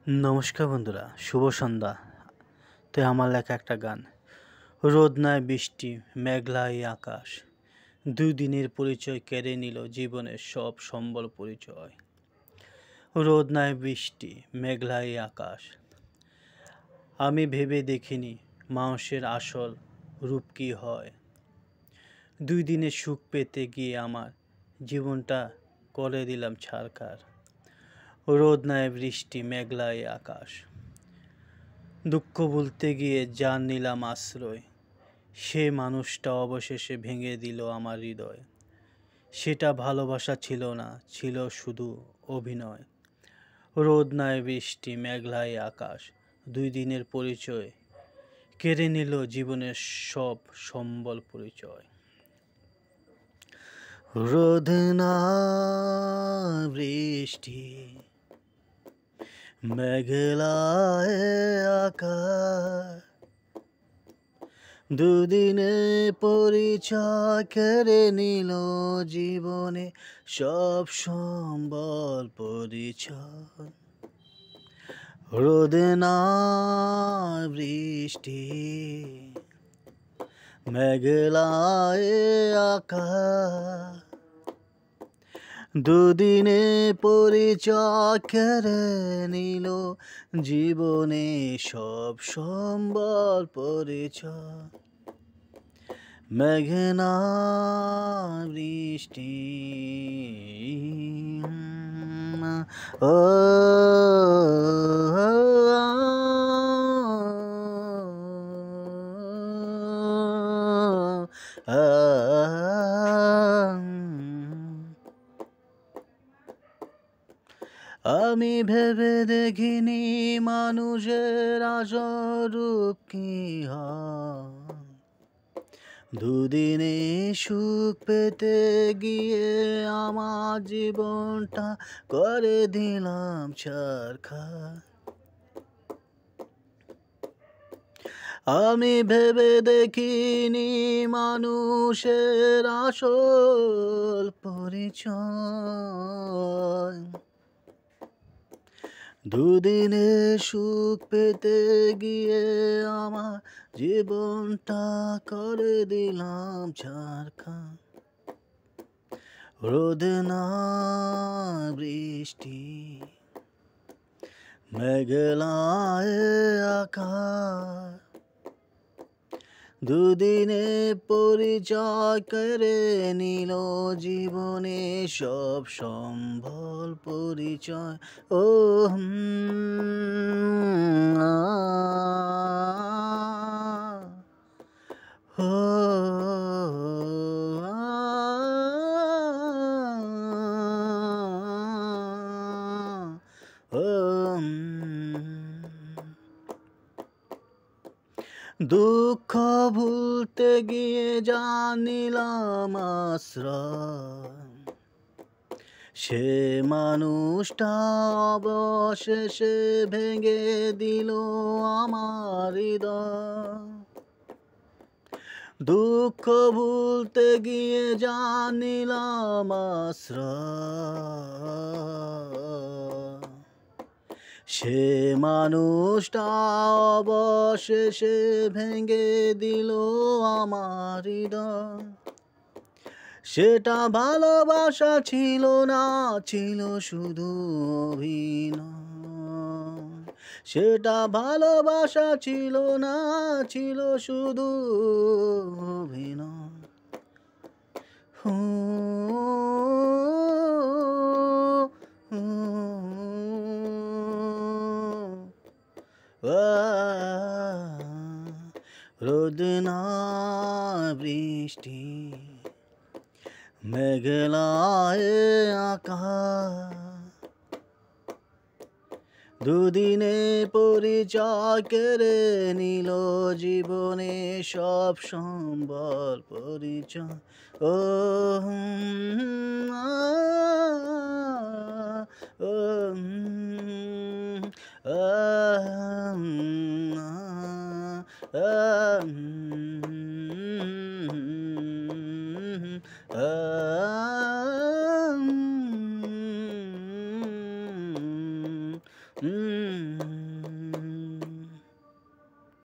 নমস্কার বন্ধুরা, শুভ সন্ধ্যা। তো আমার লেখা একটা গান। রোদ নাই বৃষ্টি, মেঘলা এই আকাশ, দুই দিনের পরিচয় কেড়ে নিল জীবনের সব সম্বল পরিচয়। রোদ নাই বৃষ্টি, মেঘলা এই আকাশ, আমি ভেবে দেখিনি মানুষের আসল রূপ কী হয়। দুই দিনের সুখ পেতে গিয়ে আমার জীবনটা করে দিলাম ছারখার। রোদ নাই বৃষ্টি, মেঘলা এই আকাশ, দুঃখ ভুলতে গিয়ে জান নিলাম আশ্রয়। সে মানুষটা অবশেষে ভেঙে দিল আমার হৃদয়। সেটা ভালোবাসা ছিল না, ছিল শুধু অভিনয়। রোদ নাই বৃষ্টি, মেঘলাই আকাশ, দুই দিনের পরিচয় কেড়ে নিল জীবনের সব সম্বল পরিচয়। রোদ না বৃষ্টি, মেঘলায় আকাশ, দুদিনে পরিচয় কেড়ে নিল জীবনে সব সম্বল পরিচয়। রোদ না বৃষ্টি, মেঘলায় আকাশ, দুদিনে পরিচয় কেড়ে নিল জীবনে সব সম্বল পরিচয়। মেঘনা বৃষ্টি, ও আমি ভেবে দেখিনি মানুষের আসল রূপ কি হয়। দুদিনে সুখ পেতে গিয়ে আমার জীবনটা করে দিলাম ছারখার। আমি ভেবে দেখিনি মানুষের আসল পরিচয়। দুদিনে সুখ পেতে গিয়ে আমার জীবনটা করে দিলাম ছারখার। রোদ না বৃষ্টি, মেঘলায় আকাশ, দুদিনে পরিচয় করে নিল জীবনে সব সম্বল পরিচয়। ও দুঃখ ভুলতে গিয়ে জানিলাম আশ্রয়। সে মানুষটা অবশেষে ভেঙে দিল আমার হৃদয়। দুঃখ ভুলতে গিয়ে জানিলাম আশ্রয়। সে মানুষটা অবশেষে ভেঙে দিল আমার হৃদয়। সেটা ভালোবাসা ছিল না, ছিল শুধু অভিনয়। সেটা ভালোবাসা ছিল না, ছিল শুধু অভিনয়। রোদ না বৃষ্টি, মেঘলায় আকাশ, দুদিনে পরিচয় কেড়ে নিল জীবনে সব সম্বল পরিচয়। ও উম